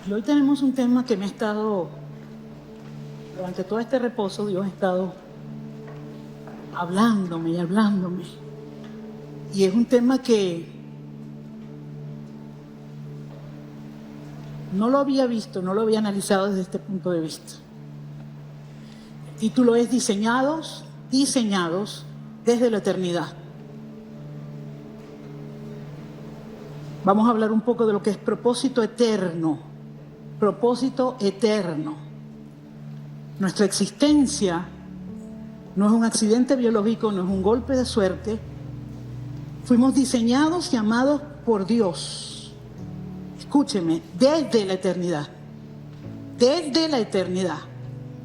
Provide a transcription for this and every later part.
Y hoy tenemos un tema que me ha estado, durante todo este reposo, Dios ha estado hablándome y hablándome. Y es un tema que no lo había visto, no lo había analizado desde este punto de vista. El título es Diseñados desde la eternidad. Vamos a hablar un poco de lo que es propósito eterno. Propósito eterno. Nuestra existencia no es un accidente biológico, no es un golpe de suerte. Fuimos diseñados y amados por Dios. Escúcheme, desde la eternidad. Desde la eternidad.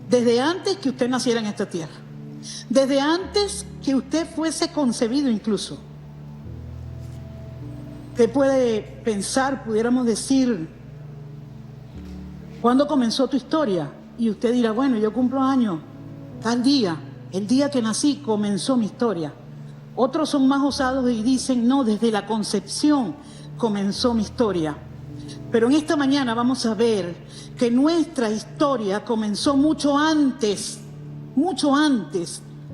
Desde antes que usted naciera en esta tierra. Desde antes que usted fuese concebido incluso. Usted puede pensar, pudiéramos decir, ¿cuándo comenzó tu historia? Y usted dirá, bueno, yo cumplo años, tal día, el día que nací comenzó mi historia. Otros son más osados y dicen, no, desde la concepción comenzó mi historia. Pero en esta mañana vamos a ver que nuestra historia comenzó mucho antes,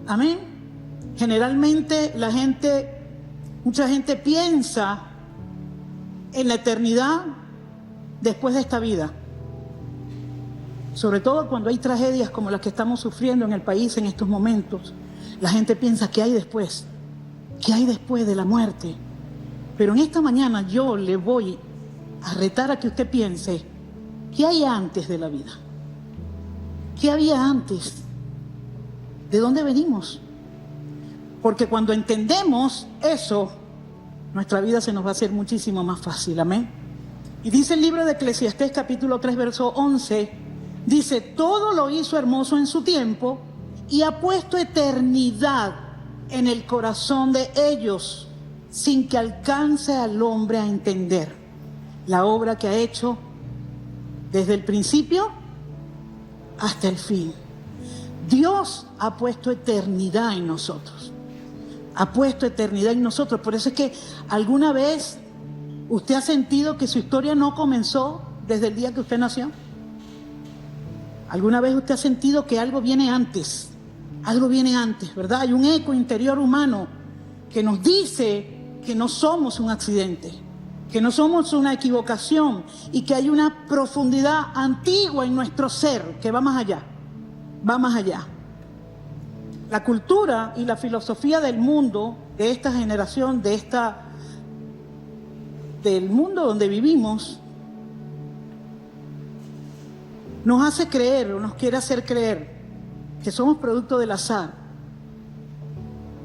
amén. Generalmente mucha gente piensa en la eternidad después de esta vida. Sobre todo cuando hay tragedias como las que estamos sufriendo en el país en estos momentos. La gente piensa, ¿qué hay después? ¿Qué hay después de la muerte? Pero en esta mañana yo le voy a retar a que usted piense, ¿qué hay antes de la vida? ¿Qué había antes? ¿De dónde venimos? Porque cuando entendemos eso, nuestra vida se nos va a hacer muchísimo más fácil, amén. Y dice el libro de Eclesiastés capítulo 3 verso 11, dice, todo lo hizo hermoso en su tiempo y ha puesto eternidad en el corazón de ellos, sin que alcance al hombre a entender la obra que ha hecho desde el principio hasta el fin. Dios ha puesto eternidad en nosotros. Ha puesto eternidad en nosotros. Por eso es que alguna vez usted ha sentido que su historia no comenzó desde el día que usted nació. ¿Alguna vez usted ha sentido que algo viene antes? Algo viene antes, ¿verdad? Hay un eco interior humano que nos dice que no somos un accidente, que no somos una equivocación y que hay una profundidad antigua en nuestro ser que va más allá, va más allá. La cultura y la filosofía del mundo, de esta generación, del mundo donde vivimos, nos hace creer o nos quiere hacer creer que somos producto del azar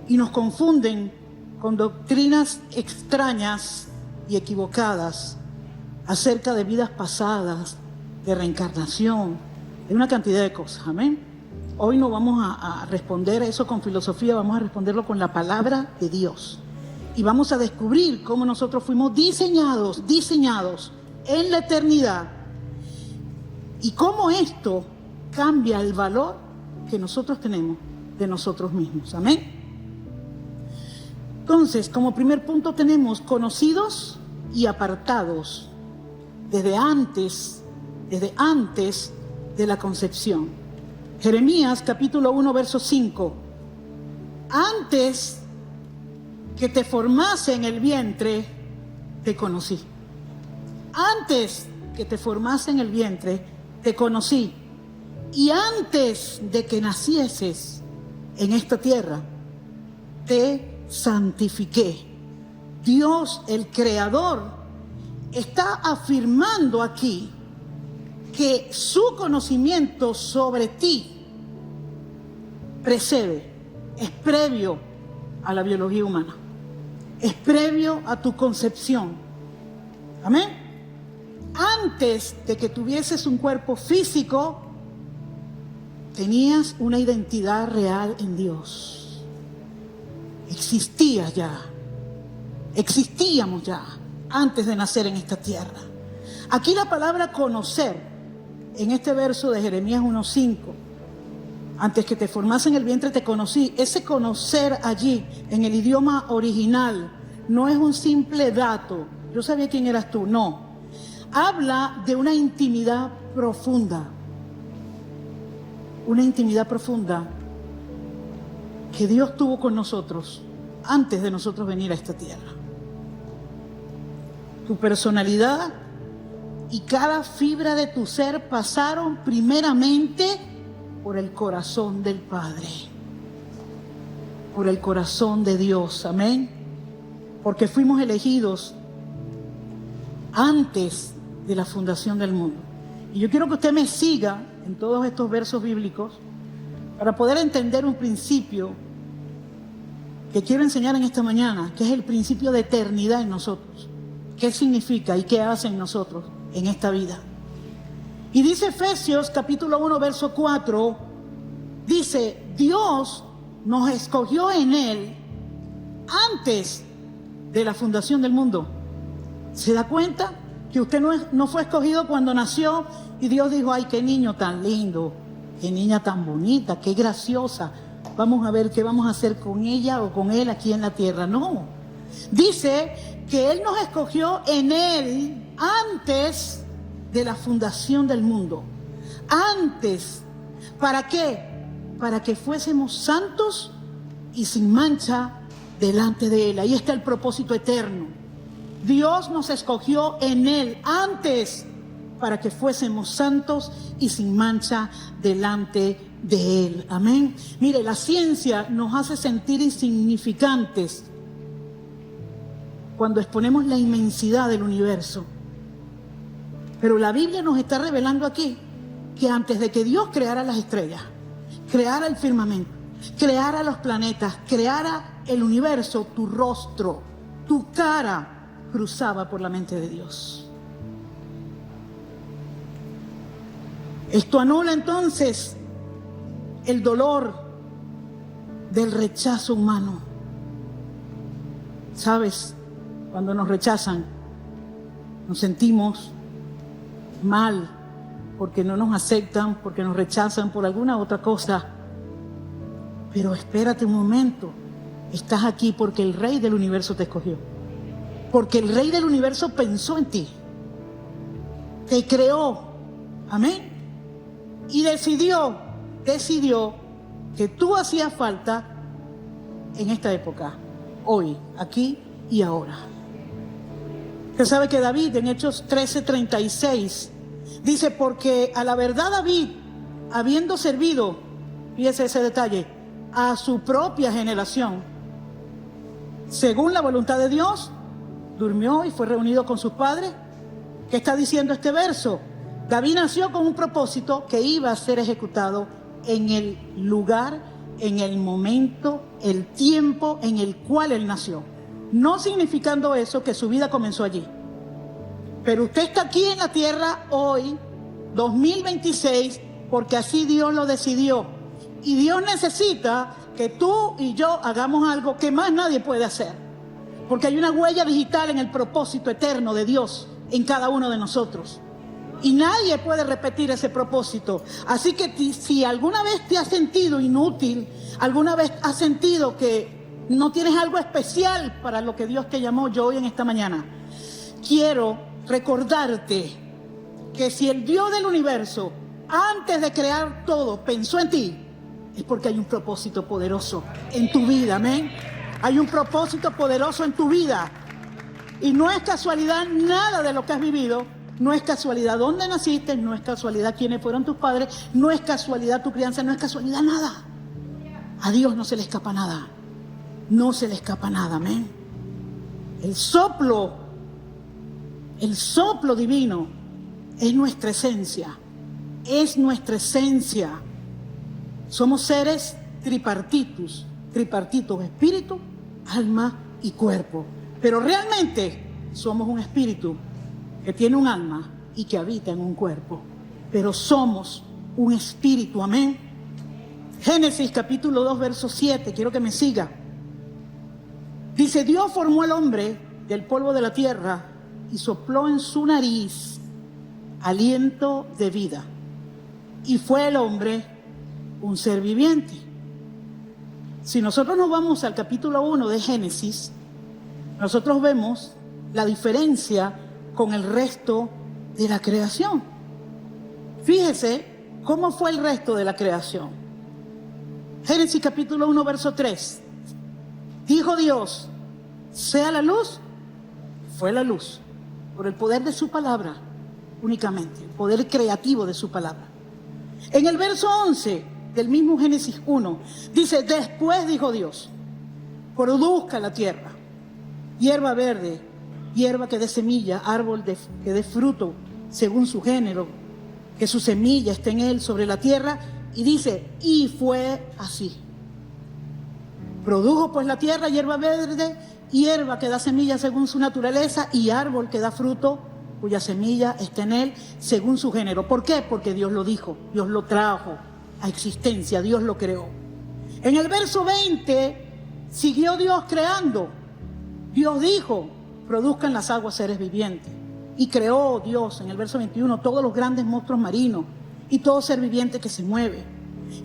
y nos confunden con doctrinas extrañas y equivocadas acerca de vidas pasadas, de reencarnación, de una cantidad de cosas, amén. Hoy no vamos a responder a eso con filosofía, vamos a responderlo con la palabra de Dios. Y vamos a descubrir cómo nosotros fuimos diseñados en la eternidad. Y cómo esto cambia el valor que nosotros tenemos de nosotros mismos. Amén. Entonces, como primer punto tenemos conocidos y apartados desde antes de la concepción. Jeremías capítulo 1 verso 5. Antes que te formase en el vientre, te conocí. Antes que te formase en el vientre, te conocí. Y antes de que nacieses en esta tierra, te santifiqué. Dios, el Creador, está afirmando aquí que su conocimiento sobre ti precede, es previo a la biología humana, es previo a tu concepción. Amén. Antes de que tuvieses un cuerpo físico, tenías una identidad real en Dios. Existías ya, existíamos ya antes de nacer en esta tierra. Aquí la palabra conocer, en este verso de Jeremías 1:5, antes que te formase en el vientre te conocí. Ese conocer allí, en el idioma original, no es un simple dato. Yo sabía quién eras tú, no. habla de una intimidad profunda. Una intimidad profunda que Dios tuvo con nosotros antes de nosotros venir a esta tierra. Tu personalidad y cada fibra de tu ser pasaron primeramente por el corazón del Padre, por el corazón de Dios, amén. Porque fuimos elegidos antes de la fundación del mundo. Y yo quiero que usted me siga en todos estos versos bíblicos para poder entender un principio que quiero enseñar en esta mañana, que es el principio de eternidad en nosotros. ¿Qué significa y qué hace en nosotros en esta vida? Y dice Efesios capítulo 1, verso 4, dice, Dios nos escogió en Él antes de la fundación del mundo. ¿Se da cuenta? Que usted no fue escogido cuando nació y Dios dijo, ay, qué niño tan lindo, qué niña tan bonita, qué graciosa. Vamos a ver qué vamos a hacer con ella o con él aquí en la tierra. No. Dice que Él nos escogió en Él antes de la fundación del mundo. Antes. ¿Para qué? Para que fuésemos santos y sin mancha delante de Él. Ahí está el propósito eterno. Dios nos escogió en Él antes para que fuésemos santos y sin mancha delante de Él. Amén. Mire, la ciencia nos hace sentir insignificantes cuando exponemos la inmensidad del universo. Pero la Biblia nos está revelando aquí que antes de que Dios creara las estrellas, creara el firmamento, creara los planetas, creara el universo, tu rostro, tu cara cruzaba por la mente de Dios. Esto anula entonces el dolor del rechazo humano. ¿Sabes? Cuando nos rechazan, nos sentimos mal porque no nos aceptan, porque nos rechazan por alguna otra cosa. Pero espérate un momento, estás aquí porque el Rey del Universo te escogió. Porque el Rey del Universo pensó en ti, te creó, amén, y decidió que tú hacías falta en esta época, hoy, aquí y ahora. Usted sabe que David en Hechos 13:36 dice, porque a la verdad David, habiendo servido, fíjese ese detalle, a su propia generación, según la voluntad de Dios, durmió y fue reunido con sus padres. ¿Qué está diciendo este verso? David nació con un propósito que iba a ser ejecutado en el lugar, en el momento, el tiempo en el cual él nació. No significando eso que su vida comenzó allí. Pero usted está aquí en la tierra hoy, 2026, porque así Dios lo decidió. Y Dios necesita que tú y yo hagamos algo que más nadie puede hacer. Porque hay una huella digital en el propósito eterno de Dios en cada uno de nosotros. Y nadie puede repetir ese propósito. Así que si alguna vez te has sentido inútil, alguna vez has sentido que no tienes algo especial para lo que Dios te llamó, yo hoy en esta mañana quiero recordarte que si el Dios del universo, antes de crear todo, pensó en ti, es porque hay un propósito poderoso en tu vida, amén. Hay un propósito poderoso en tu vida. Y no es casualidad nada de lo que has vivido. No es casualidad dónde naciste, no es casualidad quiénes fueron tus padres, no es casualidad tu crianza, no es casualidad nada. A Dios no se le escapa nada. No se le escapa nada, amén. El soplo divino es nuestra esencia. Es nuestra esencia. Somos seres tripartitos, espíritu, alma y cuerpo. Pero realmente somos un espíritu que tiene un alma y que habita en un cuerpo. Pero somos un espíritu, amén. Génesis capítulo 2, verso 7, quiero que me siga. Dice, Dios formó al hombre del polvo de la tierra y sopló en su nariz aliento de vida. Y fue el hombre un ser viviente. Si nosotros nos vamos al capítulo 1 de Génesis, nosotros vemos la diferencia con el resto de la creación. Fíjese cómo fue el resto de la creación. Génesis capítulo 1, verso 3. Dijo Dios, sea la luz, fue la luz, por el poder de su palabra únicamente, el poder creativo de su palabra. En el verso 11 del mismo Génesis 1, dice, después dijo Dios, produzca la tierra hierba verde, hierba que dé semilla, árbol que dé fruto según su género, que su semilla esté en él sobre la tierra, y dice, y fue así. Produjo pues la tierra hierba verde, hierba que da semilla según su naturaleza, y árbol que da fruto cuya semilla está en él según su género. ¿Por qué? Porque Dios lo dijo, Dios lo trajo a existencia, Dios lo creó. En el verso 20 siguió Dios creando. Dios dijo, produzcan las aguas seres vivientes. Y creó Dios, en el verso 21, todos los grandes monstruos marinos y todo ser viviente que se mueve.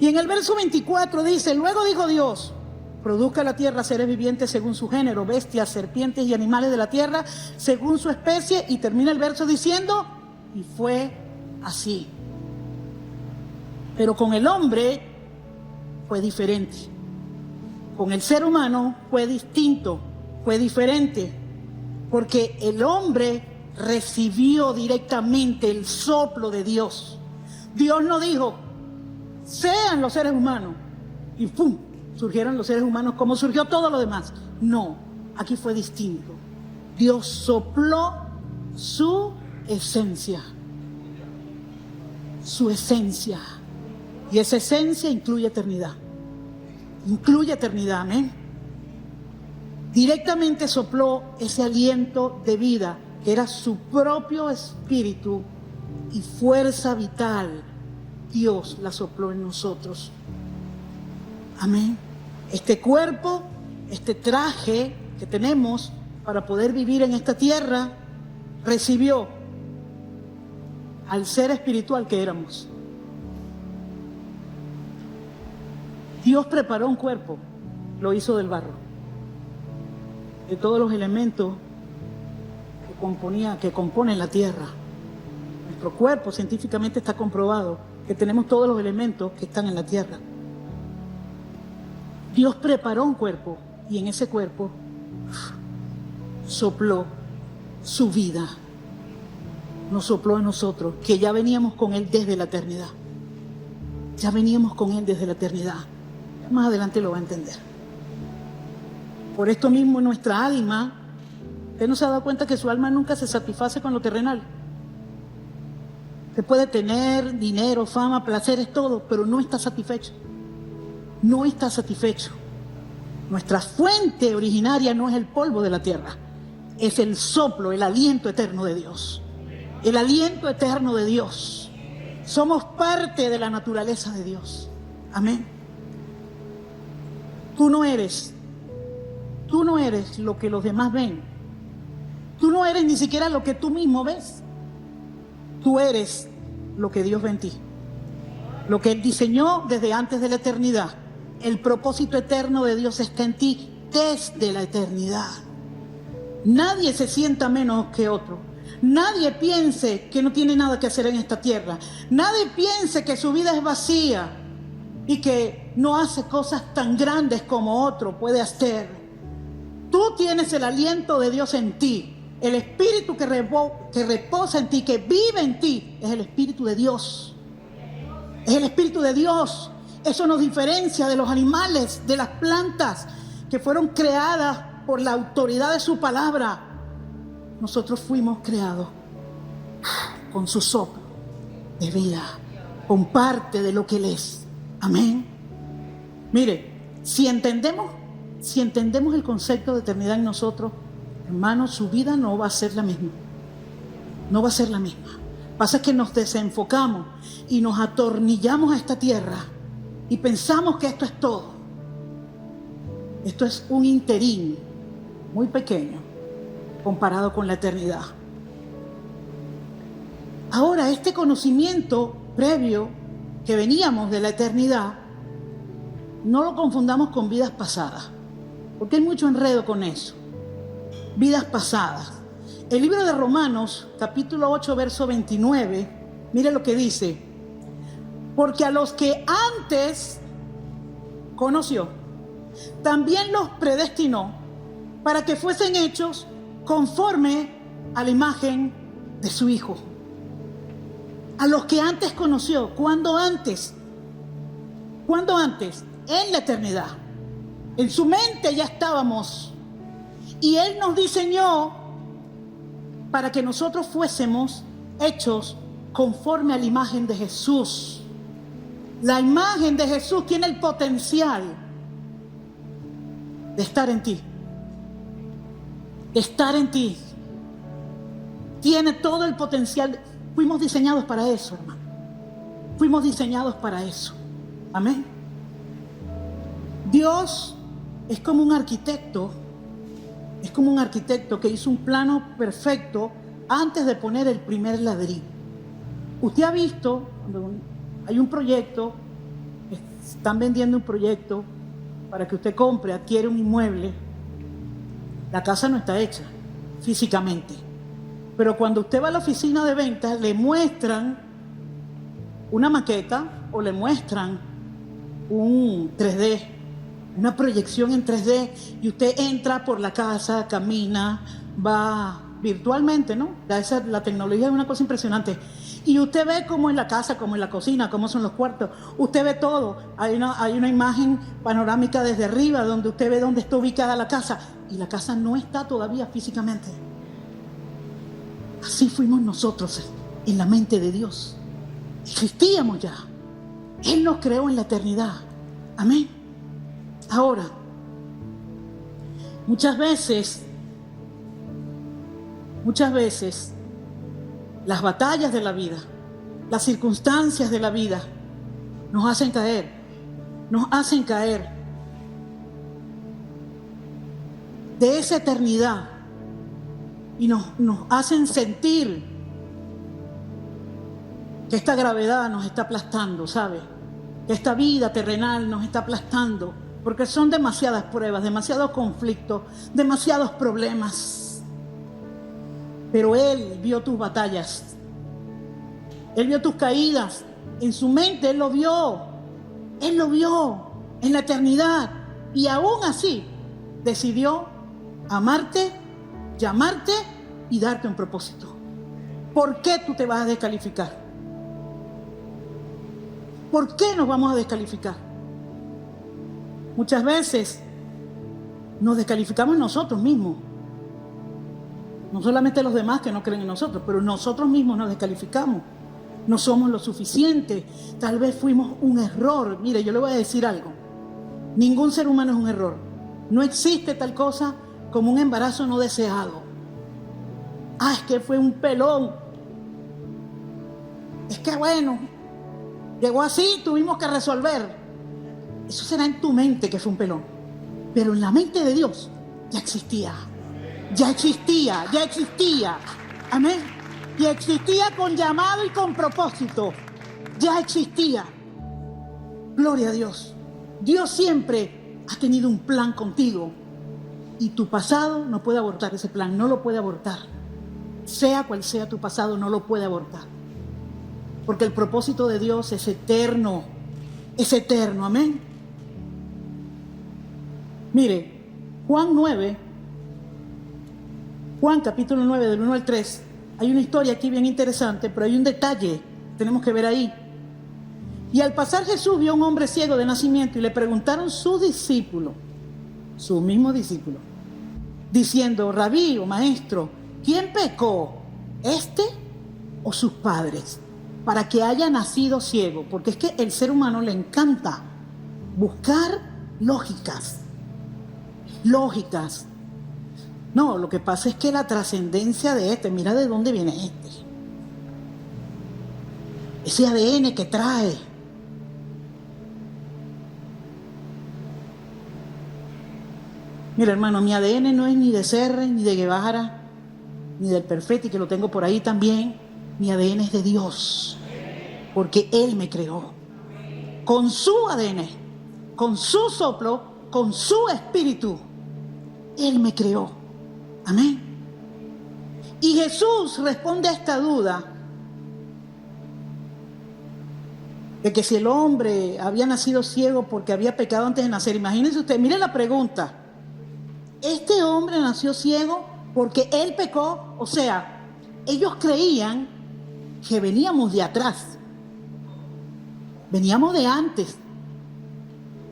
Y en el verso 24 dice, luego dijo Dios, produzca la tierra seres vivientes según su género, bestias, serpientes y animales de la tierra según su especie. Y termina el verso diciendo, y fue así. Pero con el hombre fue diferente. Con el ser humano fue distinto, fue diferente. Porque el hombre recibió directamente el soplo de Dios. Dios no dijo, sean los seres humanos, y ¡pum!, surgieron los seres humanos como surgió todo lo demás. No, aquí fue distinto. Dios sopló su esencia. Su esencia. Y esa esencia incluye eternidad. Incluye eternidad, amén. Directamente sopló ese aliento de vida, que era su propio espíritu y fuerza vital. Dios la sopló en nosotros. Amén. Este cuerpo, este traje que tenemos para poder vivir en esta tierra, recibió al ser espiritual que éramos. Dios preparó un cuerpo, lo hizo del barro, de todos los elementos que componen la tierra. Nuestro cuerpo científicamente está comprobado que tenemos todos los elementos que están en la tierra. Dios preparó un cuerpo y en ese cuerpo sopló su vida. Nos sopló en nosotros, que ya veníamos con Él desde la eternidad. Ya veníamos con Él desde la eternidad. Más adelante lo va a entender. Por esto mismo nuestra alma, usted no se ha dado cuenta que su alma nunca se satisface con lo terrenal. Usted puede tener dinero, fama, placeres, todo, pero no está satisfecho. No está satisfecho. Nuestra fuente originaria no es el polvo de la tierra, es el soplo, el aliento eterno de Dios. El aliento eterno de Dios. Somos parte de la naturaleza de Dios. Amén. Tú no eres lo que los demás ven. Tú no eres ni siquiera lo que tú mismo ves. Tú eres lo que Dios ve en ti. Lo que Él diseñó desde antes de la eternidad. El propósito eterno de Dios está en ti desde la eternidad. Nadie se sienta menos que otro. Nadie piense que no tiene nada que hacer en esta tierra. Nadie piense que su vida es vacía y que no hace cosas tan grandes como otro puede hacer. Tú tienes el aliento de Dios en ti. El espíritu que reposa en ti, que vive en ti, es el espíritu de Dios. Es el espíritu de Dios. Eso nos diferencia de los animales, de las plantas que fueron creadas por la autoridad de su palabra. Nosotros fuimos creados con su soplo de vida, con parte de lo que Él es. Amén. Mire, si entendemos el concepto de eternidad en nosotros, hermanos, su vida no va a ser la misma. No va a ser la misma. Pasa que nos desenfocamos y nos atornillamos a esta tierra y pensamos que esto es todo. Esto es un interín muy pequeño comparado con la eternidad. Ahora, este conocimiento previo que veníamos de la eternidad, no lo confundamos con vidas pasadas, porque hay mucho enredo con eso. Vidas pasadas. El libro de Romanos, capítulo 8, verso 29, mire lo que dice. Porque a los que antes conoció, también los predestinó para que fuesen hechos conforme a la imagen de su Hijo. A los que antes conoció. ¿Cuándo antes? ¿Cuándo antes? En la eternidad. En su mente ya estábamos. Y Él nos diseñó para que nosotros fuésemos hechos conforme a la imagen de Jesús. La imagen de Jesús tiene el potencial de estar en ti. De estar en ti. Tiene todo el potencial. Fuimos diseñados para eso, hermano. Fuimos diseñados para eso. Amén. Dios es como un arquitecto. Es como un arquitecto que hizo un plano perfecto antes de poner el primer ladrillo. Usted ha visto, cuando hay un proyecto, están vendiendo un proyecto para que usted compre, adquiere un inmueble. La casa no está hecha físicamente. Pero cuando usted va a la oficina de ventas, le muestran una maqueta o le muestran un 3D, una proyección en 3D, y usted entra por la casa, camina, va virtualmente, ¿no? La tecnología es una cosa impresionante. Y usted ve cómo es la casa, cómo es la cocina, cómo son los cuartos. Usted ve todo. Hay una imagen panorámica desde arriba donde usted ve dónde está ubicada la casa. Y la casa no está todavía físicamente. Así fuimos nosotros en la mente de Dios. Existíamos ya. Él nos creó en la eternidad. Amén. Ahora, muchas veces, las batallas de la vida, las circunstancias de la vida, nos hacen caer de esa eternidad y nos hacen sentir que esta gravedad nos está aplastando, ¿sabe? Que esta vida terrenal nos está aplastando, porque son demasiadas pruebas, demasiados conflictos, demasiados problemas. Pero Él vio tus batallas, Él vio tus caídas, en su mente Él lo vio en la eternidad, y aún así decidió amarte, llamarte y darte un propósito. ¿Por qué tú te vas a descalificar? ¿Por qué nos vamos a descalificar? Muchas veces nos descalificamos nosotros mismos. No solamente los demás que no creen en nosotros, pero nosotros mismos nos descalificamos. No somos lo suficiente. Tal vez fuimos un error. Mire, yo le voy a decir algo. Ningún ser humano es un error. No existe tal cosa como un embarazo no deseado. Es que fue un pelón. Es que bueno, llegó así, tuvimos que resolver. Eso será en tu mente que fue un pelón. Pero en la mente de Dios ya existía. Ya existía. Amén. Y existía con llamado y con propósito. Ya existía. Gloria a Dios. Dios siempre ha tenido un plan contigo. Y tu pasado no puede abortar ese plan. No lo puede abortar. Sea cual sea tu pasado, no lo puede abortar. Porque el propósito de Dios es eterno. Es eterno. Amén. Mire, Juan capítulo 9, del 1 al 3, hay una historia aquí bien interesante, pero hay un detalle que tenemos que ver ahí. Y al pasar Jesús vio a un hombre ciego de nacimiento y le preguntaron sus discípulos, su mismo discípulo, diciendo: Rabí o maestro, ¿quién pecó, este o sus padres, para que haya nacido ciego? Porque es que el ser humano le encanta buscar lógicas. No, lo que pasa es que la trascendencia de mira de dónde viene ese ADN que trae. Mira, hermano, mi ADN no es ni de Serre, ni de Guevara, ni del Perfetti, que lo tengo por ahí también. Mi ADN es de Dios, porque Él me creó con su ADN, con su soplo, con su espíritu. Él me creó. Amén. Y Jesús responde a esta duda de que si el hombre había nacido ciego porque había pecado antes de nacer. Imagínense usted, mire la pregunta. ¿Este hombre nació ciego porque él pecó? O sea, ellos creían que veníamos de atrás. Veníamos de antes.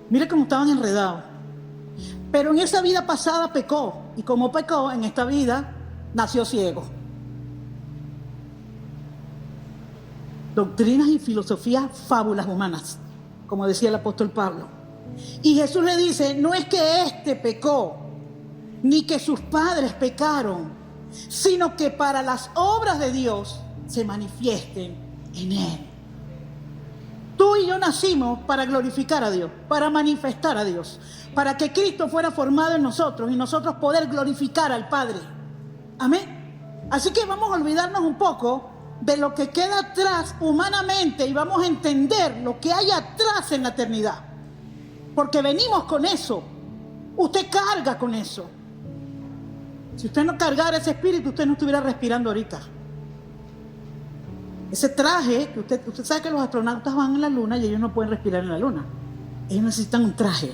Mire cómo estaban enredados. Pero en esa vida pasada pecó. Y como pecó, en esta vida nació ciego. Doctrinas y filosofías, fábulas humanas, como decía el apóstol Pablo. Y Jesús le dice, no es que éste pecó, ni que sus padres pecaron, sino que para las obras de Dios se manifiesten en él. Tú y yo nacimos para glorificar a Dios, para manifestar a Dios, para que Cristo fuera formado en nosotros y nosotros poder glorificar al Padre. Amén. Así que vamos a olvidarnos un poco de lo que queda atrás humanamente y vamos a entender lo que hay atrás en la eternidad. Porque venimos con eso. Usted carga con eso. Si usted no cargara ese espíritu, usted no estuviera respirando ahorita. Ese traje, que usted sabe que los astronautas van en la luna y ellos no pueden respirar en la luna. Ellos necesitan un traje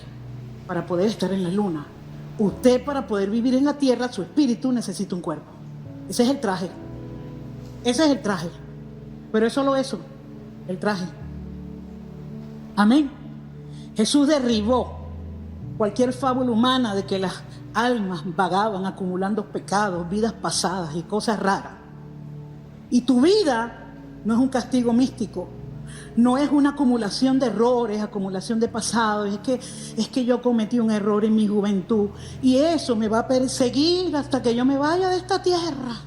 para poder estar en la luna. Usted, para poder vivir en la tierra, su espíritu necesita un cuerpo. Ese es el traje. Ese es el traje. Pero es solo eso, el traje. Amén. Jesús derribó cualquier fábula humana de que las almas vagaban acumulando pecados, vidas pasadas y cosas raras. Y tu vida no es un castigo místico, no es una acumulación de errores, acumulación de pasados. Es que yo cometí un error en mi juventud y eso me va a perseguir hasta que yo me vaya de esta tierra.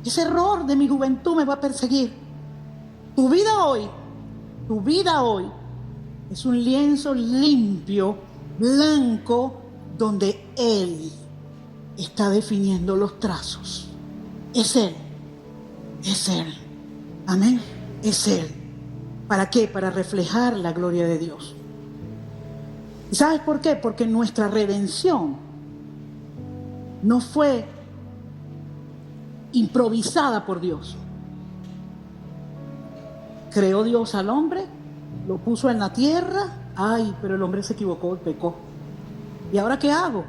Ese error de mi juventud me va a perseguir. Tu vida hoy es un lienzo limpio, blanco, donde Él está definiendo los trazos. Es Él. Es Él. Amén. Es Él. ¿Para qué? Para reflejar la gloria de Dios. ¿Y sabes por qué? Porque nuestra redención no fue improvisada por Dios. Creó Dios al hombre, lo puso en la tierra. Ay, pero el hombre se equivocó y pecó. ¿Y ahora qué hago?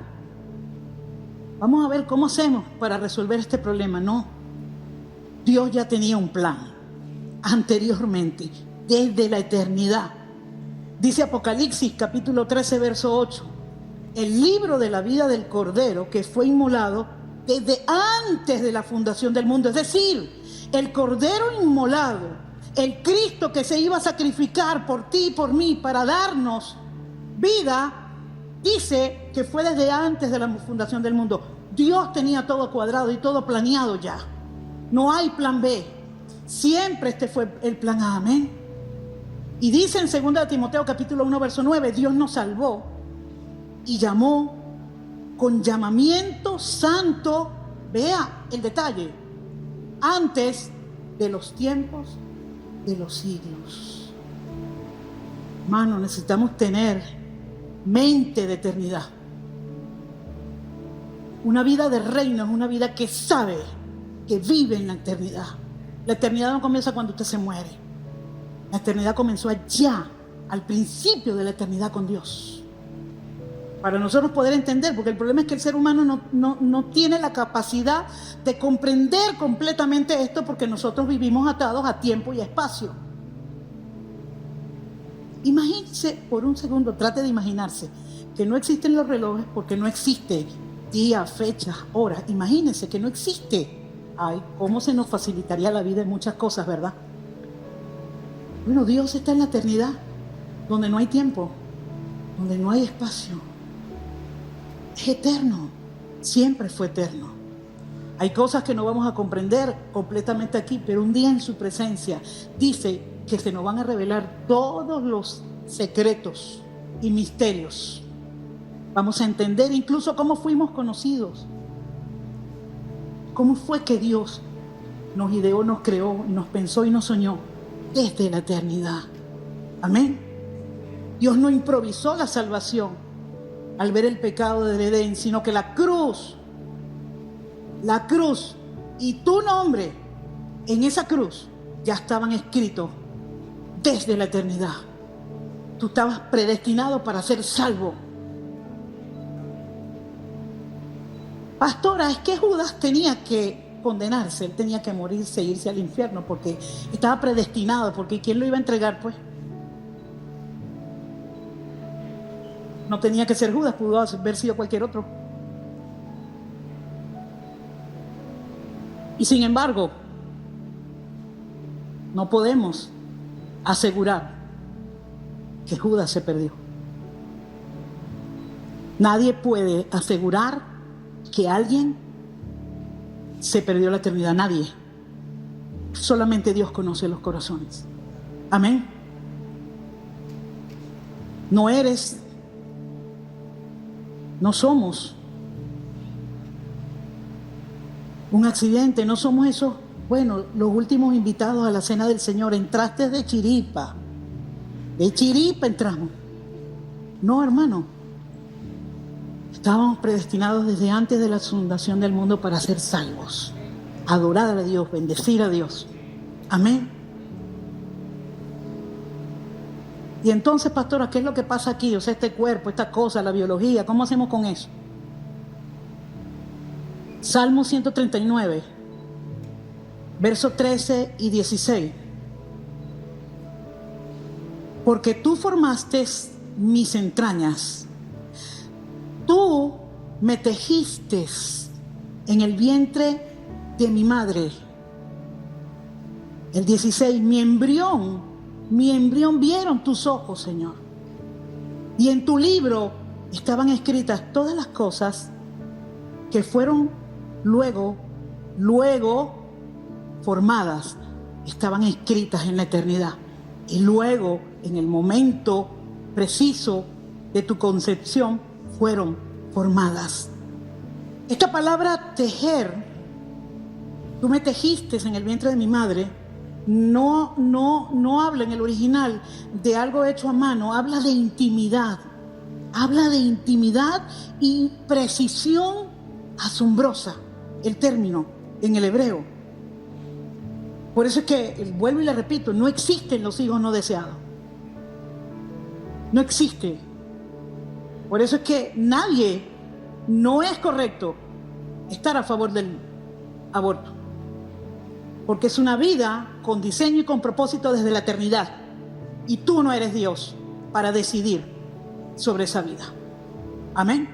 Vamos a ver cómo hacemos para resolver este problema. No. Dios ya tenía un plan anteriormente, desde la eternidad. Dice Apocalipsis capítulo 13, verso 8. El libro de la vida del Cordero que fue inmolado desde antes de la fundación del mundo. Es decir, el Cordero inmolado, el Cristo que se iba a sacrificar por ti y por mí para darnos vida, dice que fue desde antes de la fundación del mundo. Dios tenía todo cuadrado y todo planeado ya. No hay plan B. Siempre este fue el plan A. Amén. Y dice en 2 Timoteo capítulo 1, verso 9, Dios nos salvó y llamó con llamamiento santo, vea el detalle, antes de los tiempos de los siglos. Hermano, necesitamos tener mente de eternidad. Una vida de reino es una vida que sabe, que vive en la eternidad. La eternidad no comienza cuando usted se muere. La eternidad comenzó allá, al principio de la eternidad con Dios. Para nosotros poder entender, porque el problema es que el ser humano no tiene la capacidad de comprender completamente esto, porque nosotros vivimos atados a tiempo y a espacio. Imagínese por un segundo, trate de imaginarse que no existen los relojes porque no existe día, fecha, hora. Imagínese que no existe. Ay, cómo se nos facilitaría la vida en muchas cosas, ¿verdad? Bueno, Dios está en la eternidad, donde no hay tiempo, donde no hay espacio. Es eterno, siempre fue eterno. Hay cosas que no vamos a comprender completamente aquí, pero un día en su presencia dice que se nos van a revelar todos los secretos y misterios. Vamos a entender incluso cómo fuimos conocidos. ¿Cómo fue que Dios nos ideó, nos creó, nos pensó y nos soñó desde la eternidad? Amén. Dios no improvisó la salvación al ver el pecado del Edén, sino que la cruz y tu nombre en esa cruz ya estaban escritos desde la eternidad. Tú estabas predestinado para ser salvo. Pastora, es que Judas tenía que condenarse, él tenía que morirse e irse al infierno porque estaba predestinado, porque ¿quién lo iba a entregar pues? No tenía que ser Judas, pudo haber sido cualquier otro. Y sin embargo, no podemos asegurar que Judas se perdió. Nadie puede asegurar que alguien se perdió la eternidad. Nadie. Solamente Dios conoce los corazones. Amén. No somos un accidente, no somos esos, los últimos invitados a la cena del Señor. Entraste de chiripa entramos. No, hermano. Estábamos predestinados desde antes de la fundación del mundo para ser salvos, adorar a Dios, bendecir a Dios. Amén. Y entonces, pastora, ¿qué es lo que pasa aquí? O sea, este cuerpo, esta cosa, la biología, ¿cómo hacemos con eso? Salmo 139, versos 13 y 16. Porque tú formaste mis entrañas, tú me tejiste en el vientre de mi madre. El 16, mi embrión vieron tus ojos, Señor. Y en tu libro estaban escritas todas las cosas que fueron luego formadas, estaban escritas en la eternidad. Y luego, en el momento preciso de tu concepción, fueron formadas. Esta palabra tejer, tú me tejiste en el vientre de mi madre, no habla en el original de algo hecho a mano, habla de intimidad. Habla de intimidad y precisión asombrosa, el término en el hebreo. Por eso es que, vuelvo y le repito, no existen los hijos no deseados. No existe. Por eso es que no es correcto estar a favor del aborto. Porque es una vida con diseño y con propósito desde la eternidad. Y tú no eres Dios para decidir sobre esa vida. Amén.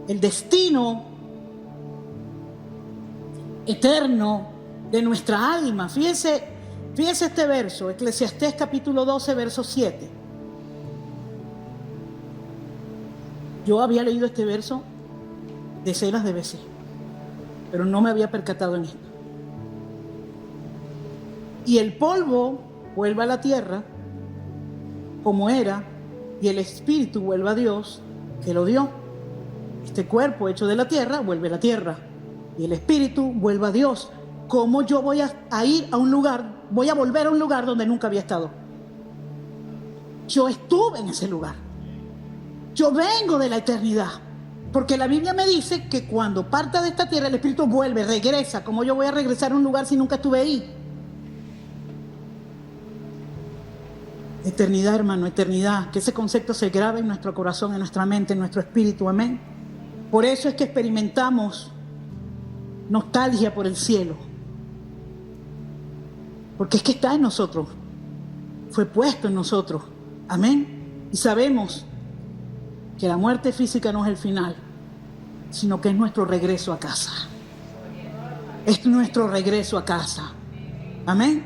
El destino eterno de nuestra alma. Fíjese este verso, Eclesiastés capítulo 12, verso 7. Yo había leído este verso decenas de veces, pero no me había percatado en esto. Y el polvo vuelve a la tierra como era, y el espíritu vuelve a Dios que lo dio. Este cuerpo hecho de la tierra vuelve a la tierra, y el espíritu vuelve a Dios. ¿Cómo yo voy a ir a un lugar, voy a volver a un lugar donde nunca había estado? Yo estuve en ese lugar. Yo vengo de la eternidad. Porque la Biblia me dice que cuando parta de esta tierra, el espíritu vuelve, regresa. ¿Cómo yo voy a regresar a un lugar si nunca estuve ahí? Eternidad, hermano, eternidad. Que ese concepto se grabe en nuestro corazón, en nuestra mente, en nuestro espíritu. Amén. Por eso es que experimentamos nostalgia por el cielo. Porque es que está en nosotros, fue puesto en nosotros. Amén. Y sabemos que la muerte física no es el final, sino que es nuestro regreso a casa. Es nuestro regreso a casa. Amén.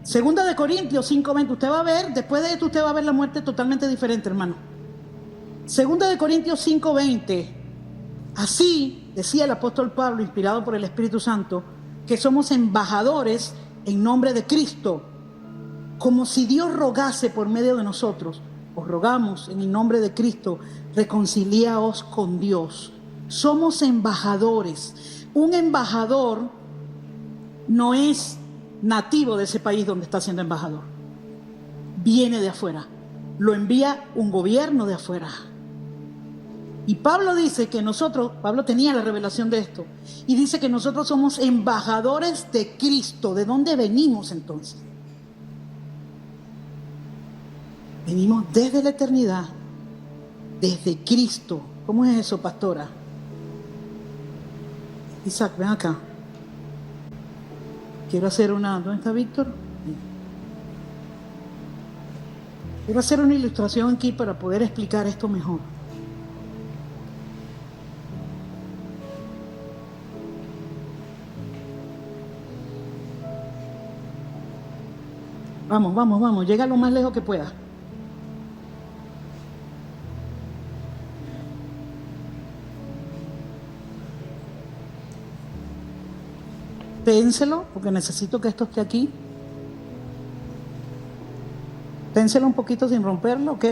Segunda de Corintios 5:20. Usted va a ver, después de esto usted va a ver la muerte totalmente diferente, hermano. Segunda de Corintios 5:20. Así decía el apóstol Pablo, inspirado por el Espíritu Santo, que somos embajadores en nombre de Cristo, como si Dios rogase por medio de nosotros. Os rogamos en el nombre de Cristo, reconciliaos con Dios. Somos embajadores. Un embajador no es nativo de ese país donde está siendo embajador. Viene de afuera. Lo envía un gobierno de afuera. Y Pablo dice que nosotros, Pablo tenía la revelación de esto, y dice que nosotros somos embajadores de Cristo. ¿De dónde venimos entonces? Venimos desde la eternidad, desde Cristo. ¿Cómo es eso, pastora? Isaac, ven acá. Quiero hacer una... ¿Dónde está Víctor? Quiero hacer una ilustración aquí para poder explicar esto mejor. Vamos. Llega lo más lejos que pueda. Ténselo, porque necesito que esto esté aquí. Ténselo un poquito sin romperlo, ¿ok?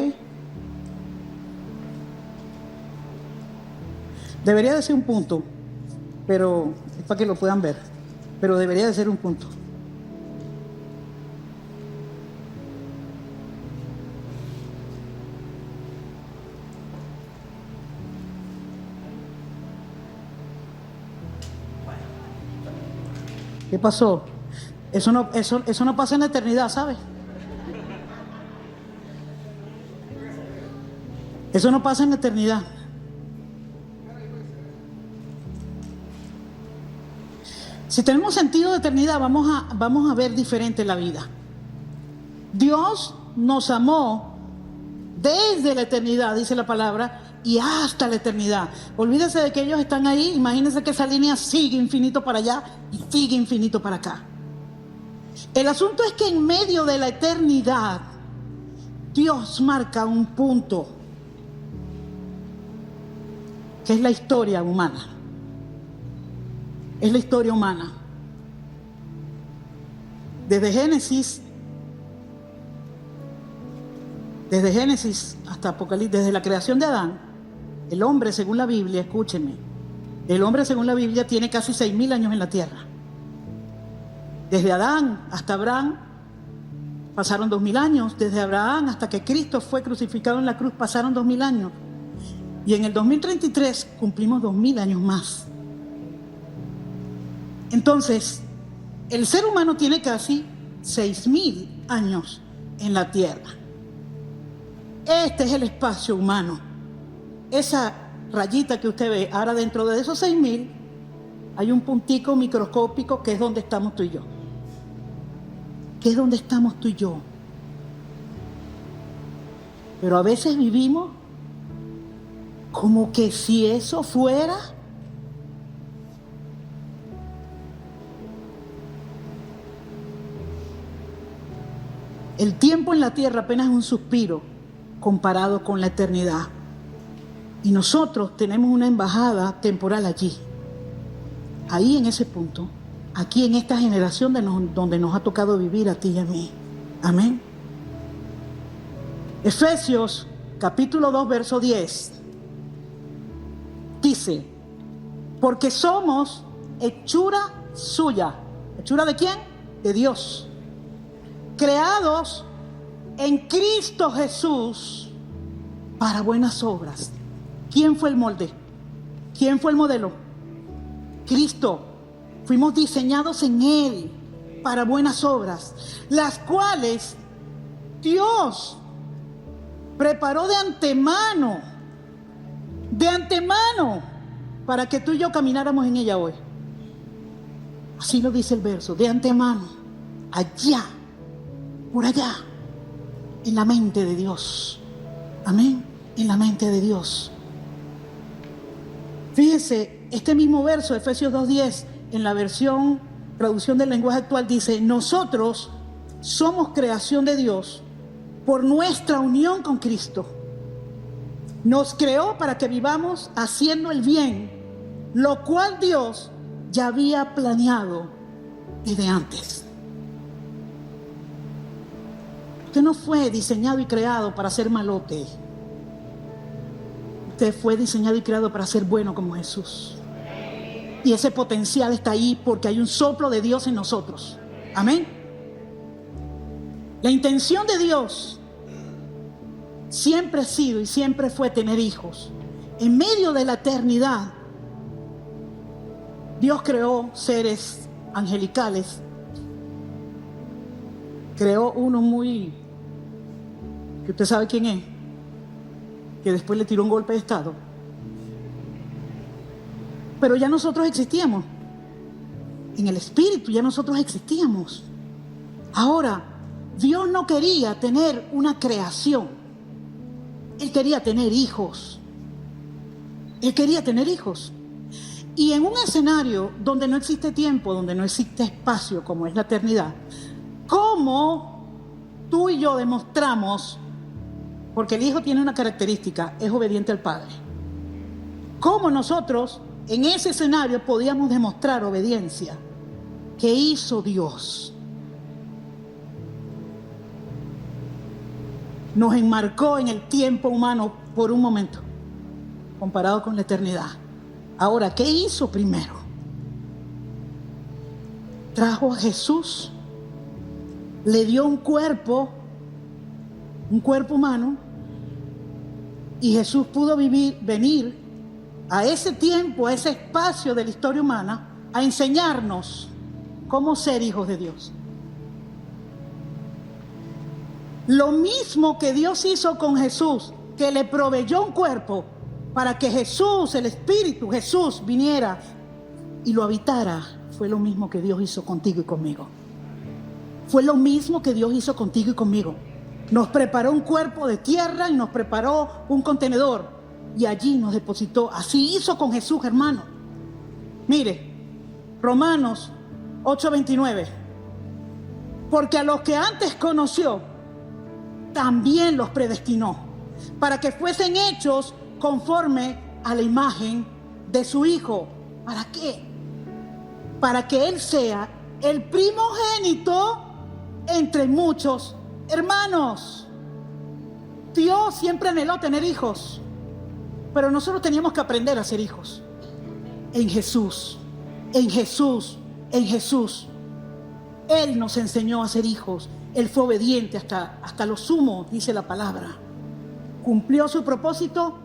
Debería de ser un punto, pero es para que lo puedan ver. Pero debería de ser un punto. ¿Qué pasó? Eso no pasa en la eternidad, ¿sabes? Eso no pasa en la eternidad. Si tenemos sentido de eternidad, vamos a ver diferente la vida. Dios nos amó desde la eternidad, dice la palabra, y hasta la eternidad. Olvídese de que ellos están ahí. Imagínense que esa línea sigue infinito para allá y sigue infinito para acá. El asunto es que en medio de la eternidad, Dios marca un punto, que es la historia humana. Es la historia humana. Desde Génesis hasta Apocalipsis, desde la creación de Adán, el hombre, según la Biblia, escúchenme, el hombre, según la Biblia, tiene casi 6.000 años en la tierra. Desde Adán hasta Abraham pasaron 2.000 años. Desde Abraham hasta que Cristo fue crucificado en la cruz pasaron 2.000 años. Y en el 2033 cumplimos 2.000 años más. Entonces, el ser humano tiene casi 6.000 años en la tierra. Este es el espacio humano. Esa rayita que usted ve, ahora dentro de esos 6.000 hay un puntico microscópico que es donde estamos tú y yo. Que es donde estamos tú y yo. Pero a veces vivimos como que si eso fuera el tiempo en la tierra, apenas es un suspiro comparado con la eternidad. Y nosotros tenemos una embajada temporal allí, ahí en ese punto, aquí en esta generación donde nos ha tocado vivir a ti y a mí. Amén. Efesios capítulo 2 verso 10 dice: porque somos hechura suya. ¿Hechura de quién? De Dios. Creados en Cristo Jesús para buenas obras. ¿Quién fue el molde? ¿Quién fue el modelo? Cristo. Fuimos diseñados en Él para buenas obras, las cuales Dios preparó de antemano, para que tú y yo camináramos en ella hoy. Así lo dice el verso, de antemano, allá, por allá, en la mente de Dios. Amén, en la mente de Dios. Fíjense, este mismo verso, Efesios 2:10, en la versión, traducción del lenguaje actual, dice: nosotros somos creación de Dios por nuestra unión con Cristo. Nos creó para que vivamos haciendo el bien, lo cual Dios ya había planeado desde antes. Usted no fue diseñado y creado para ser malote. Usted fue diseñado y creado para ser bueno como Jesús. Y ese potencial está ahí porque hay un soplo de Dios en nosotros. Amén. La intención de Dios siempre ha sido y siempre fue tener hijos. En medio de la eternidad, Dios creó seres angelicales. Creó uno que usted sabe quién es, que después le tiró un golpe de estado. Pero ya nosotros existíamos. En el espíritu ya nosotros existíamos. Ahora, Dios no quería tener una creación. Él quería tener hijos. Él quería tener hijos. Y en un escenario donde no existe tiempo, donde no existe espacio, como es la eternidad, ¿cómo tú y yo demostramos? Porque el hijo tiene una característica, es obediente al padre. ¿Cómo nosotros en ese escenario podíamos demostrar obediencia? ¿Qué hizo Dios? Nos enmarcó en el tiempo humano por un momento, comparado con la eternidad. Ahora, ¿qué hizo primero? Trajo a Jesús, le dio un cuerpo humano, y Jesús pudo venir a ese tiempo, a ese espacio de la historia humana, a enseñarnos cómo ser hijos de Dios. Lo mismo que Dios hizo con Jesús, que le proveyó un cuerpo para que Jesús, el Espíritu, Jesús, viniera y lo habitara, fue lo mismo que Dios hizo contigo y conmigo. Fue lo mismo que Dios hizo contigo y conmigo. Nos preparó un cuerpo de tierra y nos preparó un contenedor y allí nos depositó. Así hizo con Jesús, hermano. Mire, Romanos 8:29. Porque a los que antes conoció, también los predestinó, para que fuesen hechos conforme a la imagen de su Hijo. ¿Para qué? Para que Él sea el primogénito entre muchos hermanos. Dios siempre anheló tener hijos, pero nosotros teníamos que aprender a ser hijos. En Jesús, en Jesús, en Jesús. Él nos enseñó a ser hijos. Él fue obediente hasta lo sumo, dice la palabra. Cumplió su propósito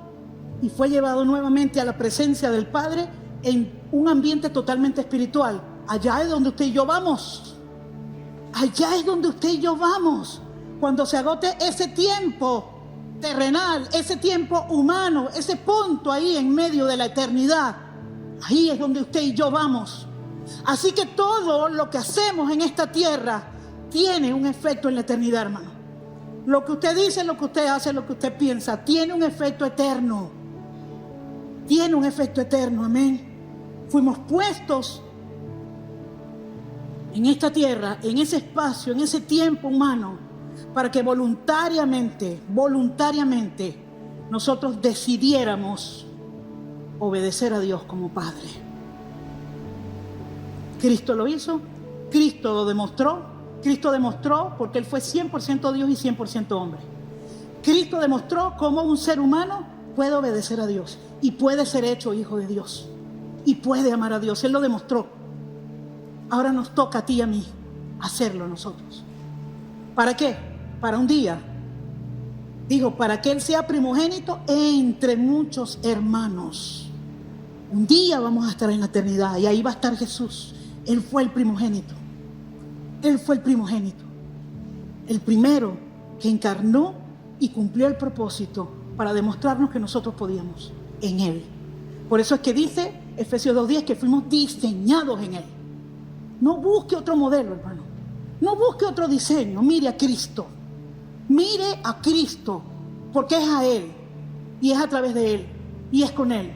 y fue llevado nuevamente a la presencia del Padre en un ambiente totalmente espiritual. Allá es donde usted y yo vamos. Allá es donde usted y yo vamos. Cuando se agote ese tiempo terrenal, ese tiempo humano, ese punto ahí en medio de la eternidad, ahí es donde usted y yo vamos. Así que todo lo que hacemos en esta tierra tiene un efecto en la eternidad, hermano. Lo que usted dice, lo que usted hace, lo que usted piensa, tiene un efecto eterno. Tiene un efecto eterno, amén. Fuimos puestos en esta tierra, en ese espacio, en ese tiempo humano, para que voluntariamente, nosotros decidiéramos obedecer a Dios como Padre. Cristo lo hizo, Cristo lo demostró. Cristo demostró, porque Él fue 100% Dios y 100% hombre. Cristo demostró cómo un ser humano puede obedecer a Dios y puede ser hecho hijo de Dios y puede amar a Dios. Él lo demostró. Ahora nos toca a ti y a mí hacerlo nosotros. ¿Para qué? Para un día. Digo, para que Él sea primogénito entre muchos hermanos. Un día vamos a estar en la eternidad y ahí va a estar Jesús. Él fue el primogénito. Él fue el primogénito. El primero que encarnó y cumplió el propósito para demostrarnos que nosotros podíamos en Él. Por eso es que dice Efesios 2:10 que fuimos diseñados en Él. No busque otro modelo, hermano. No busque otro diseño. Mire a Cristo. Mire a Cristo. Porque es a Él. Y es a través de Él. Y es con Él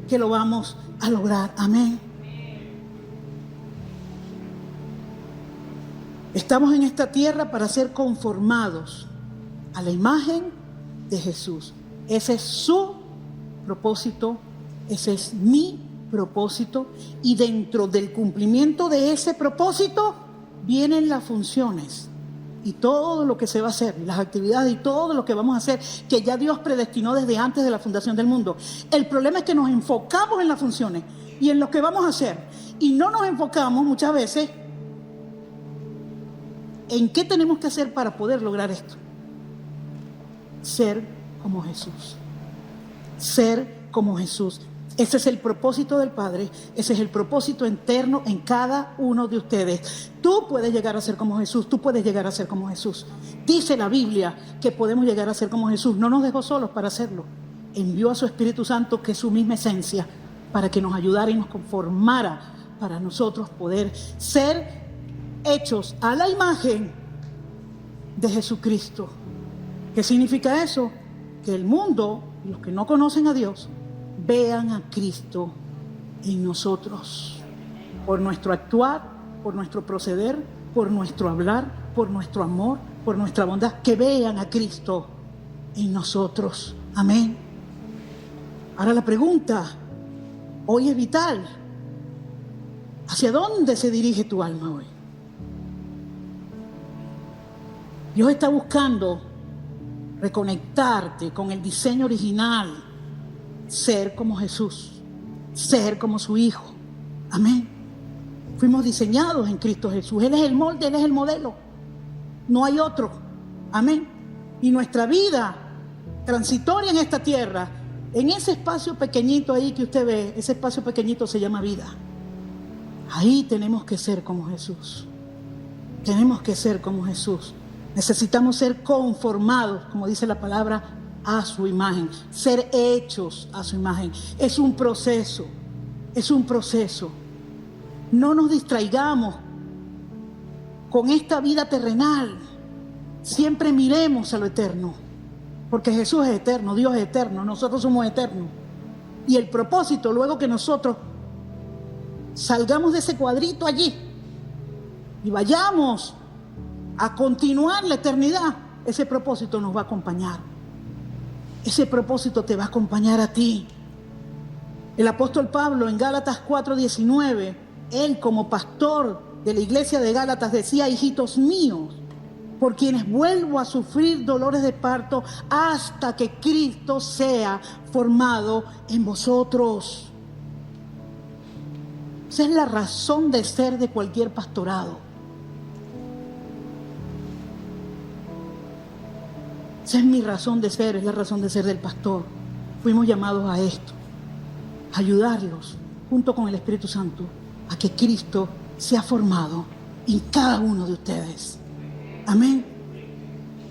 que lo vamos a lograr. Amén. Estamos en esta tierra para ser conformados a la imagen de Jesús. Ese es su propósito. Ese es mi propósito. Y dentro del cumplimiento de ese propósito vienen las funciones y todo lo que se va a hacer, las actividades y todo lo que vamos a hacer, que ya Dios predestinó desde antes de la fundación del mundo. El problema es que nos enfocamos en las funciones y en lo que vamos a hacer, y no nos enfocamos muchas veces en qué tenemos que hacer para poder lograr esto. Ser como Jesús. Ser como Jesús. Ese es el propósito del Padre, ese es el propósito interno en cada uno de ustedes. Tú puedes llegar a ser como Jesús, tú puedes llegar a ser como Jesús. Dice la Biblia que podemos llegar a ser como Jesús. No nos dejó solos para hacerlo. Envió a su Espíritu Santo, que es su misma esencia, para que nos ayudara y nos conformara para nosotros poder ser hechos a la imagen de Jesucristo. ¿Qué significa eso? Que el mundo, los que no conocen a Dios, vean a Cristo en nosotros, por nuestro actuar, por nuestro proceder, por nuestro hablar, por nuestro amor, por nuestra bondad, que vean a Cristo en nosotros. Amén. Ahora la pregunta hoy es vital. ¿Hacia dónde se dirige tu alma hoy? Dios está buscando reconectarte con el diseño original, ser como Jesús, ser como su Hijo. Amén. Fuimos diseñados en Cristo Jesús. Él es el molde, Él es el modelo. No hay otro. Amén. Y nuestra vida transitoria en esta tierra, en ese espacio pequeñito ahí que usted ve, ese espacio pequeñito se llama vida. Ahí tenemos que ser como Jesús. Tenemos que ser como Jesús. Necesitamos ser conformados, como dice la palabra, a su imagen, ser hechos a su imagen. Es un proceso, es un proceso. No nos distraigamos con esta vida terrenal. Siempre miremos a lo eterno, porque Jesús es eterno, Dios es eterno, nosotros somos eternos. Y el propósito, luego que nosotros salgamos de ese cuadrito allí y vayamos a continuar la eternidad, ese propósito nos va a acompañar. Ese propósito te va a acompañar a ti. El apóstol Pablo en Gálatas 4:19, él como pastor de la iglesia de Gálatas decía: hijitos míos, por quienes vuelvo a sufrir dolores de parto hasta que Cristo sea formado en vosotros. Esa es la razón de ser de cualquier pastorado. Esa es mi razón de ser, es la razón de ser del pastor. Fuimos llamados a esto, a ayudarlos, junto con el Espíritu Santo, a que Cristo sea formado en cada uno de ustedes. Amén.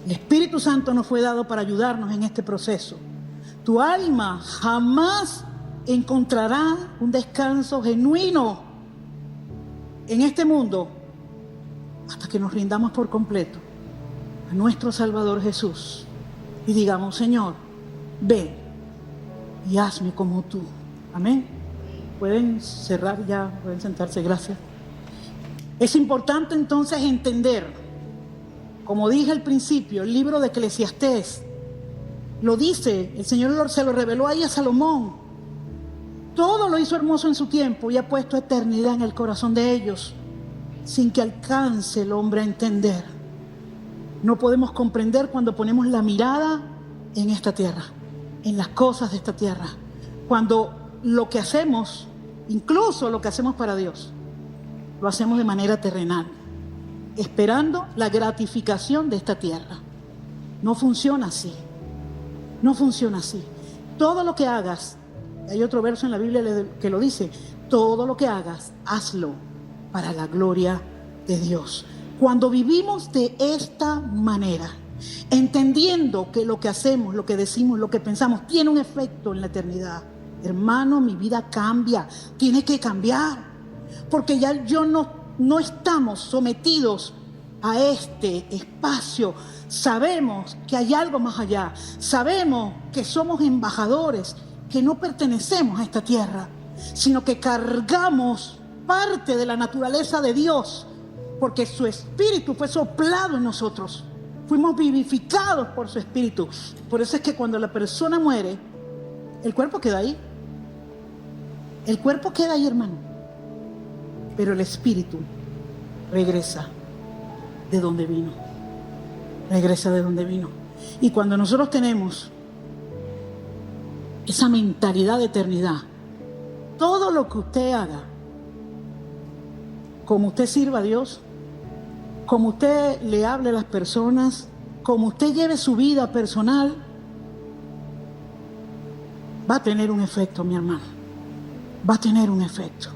El Espíritu Santo nos fue dado para ayudarnos en este proceso. Tu alma jamás encontrará un descanso genuino en este mundo hasta que nos rindamos por completo a nuestro Salvador Jesús y digamos: Señor, ven y hazme como tú. Amén. Pueden cerrar ya, pueden sentarse, gracias. Es importante entonces entender, como dije al principio, el libro de Eclesiastés lo dice, el Señor se lo reveló ahí a Salomón. Todo lo hizo hermoso en su tiempo y ha puesto eternidad en el corazón de ellos, sin que alcance el hombre a entender. No podemos comprender cuando ponemos la mirada en esta tierra, en las cosas de esta tierra, cuando lo que hacemos, incluso lo que hacemos para Dios, lo hacemos de manera terrenal, esperando la gratificación de esta tierra. No funciona así, no funciona así. Todo lo que hagas, hay otro verso en la Biblia que lo dice: todo lo que hagas, hazlo para la gloria de Dios. Cuando vivimos de esta manera, entendiendo que lo que hacemos, lo que decimos, lo que pensamos, tiene un efecto en la eternidad. Hermano, mi vida cambia, tiene que cambiar, porque ya no estamos sometidos a este espacio. Sabemos que hay algo más allá, sabemos que somos embajadores, que no pertenecemos a esta tierra, sino que cargamos parte de la naturaleza de Dios, porque su Espíritu fue soplado en nosotros. Fuimos vivificados por su Espíritu. Por eso es que cuando la persona muere, el cuerpo queda ahí. El cuerpo queda ahí, hermano. Pero el Espíritu regresa de donde vino. Regresa de donde vino. Y cuando nosotros tenemos esa mentalidad de eternidad, todo lo que usted haga, como usted sirva a Dios, como usted le hable a las personas, como usted lleve su vida personal, va a tener un efecto, mi hermano. Va a tener un efecto.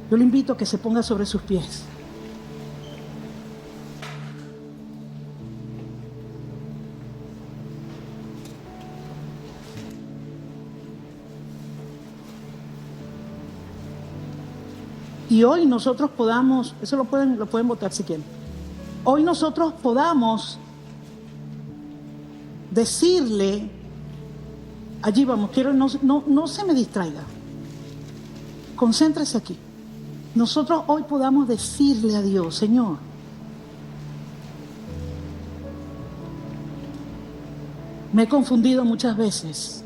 Yo le invito a que se ponga sobre sus pies. Y hoy nosotros podamos, eso lo pueden votar si quieren. Hoy nosotros podamos decirle, allí vamos, quiero, no se me distraiga. Concéntrese aquí. Nosotros hoy podamos decirle a Dios, Señor, me he confundido muchas veces,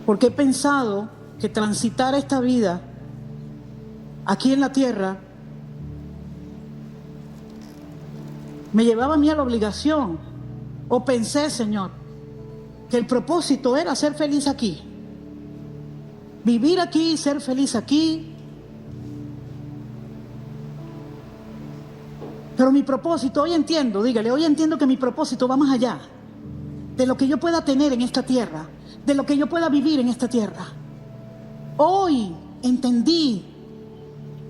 porque he pensado que transitar esta vida aquí en la tierra me llevaba a mí a la obligación, o pensé, Señor, que el propósito era ser feliz aquí, vivir aquí, ser feliz aquí. Pero mi propósito, hoy entiendo, dígale, hoy entiendo que mi propósito va más allá de lo que yo pueda tener en esta tierra, de lo que yo pueda vivir en esta tierra. Hoy entendí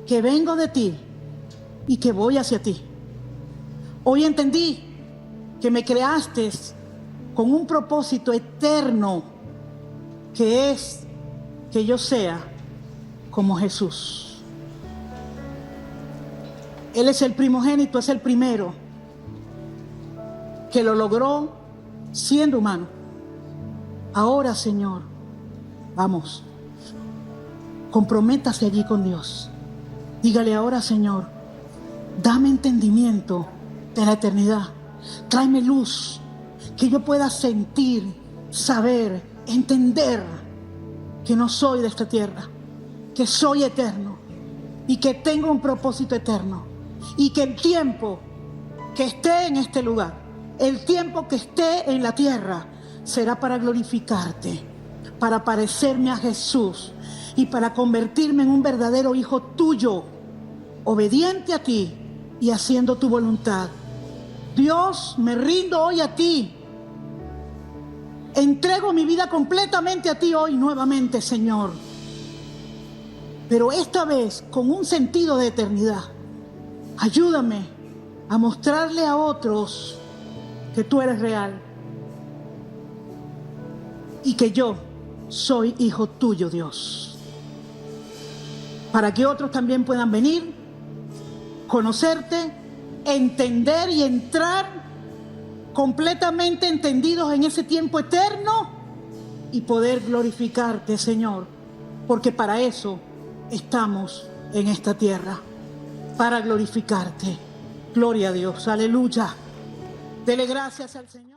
que vengo de ti y que voy hacia ti. Hoy entendí que me creaste con un propósito eterno, que es que yo sea como Jesús. Él es el primogénito, es el primero que lo logró siendo humano. Ahora, Señor, vamos, comprométase allí con Dios. Dígale ahora, Señor, dame entendimiento de la eternidad. Tráeme luz, que yo pueda sentir, saber, entender que no soy de esta tierra, que soy eterno y que tengo un propósito eterno, y que el tiempo que esté en este lugar, el tiempo que esté en la tierra, será para glorificarte, para parecerme a Jesús y para convertirme en un verdadero hijo tuyo, obediente a ti y haciendo tu voluntad. Dios, me rindo hoy a ti. Entrego mi vida completamente a ti hoy nuevamente, Señor. Pero esta vez con un sentido de eternidad. Ayúdame a mostrarle a otros que tú eres real y que yo soy hijo tuyo, Dios. Para que otros también puedan venir, conocerte, entender y entrar completamente entendidos en ese tiempo eterno y poder glorificarte, Señor, porque para eso estamos en esta tierra, para glorificarte. Gloria a Dios, aleluya. Dele gracias al Señor.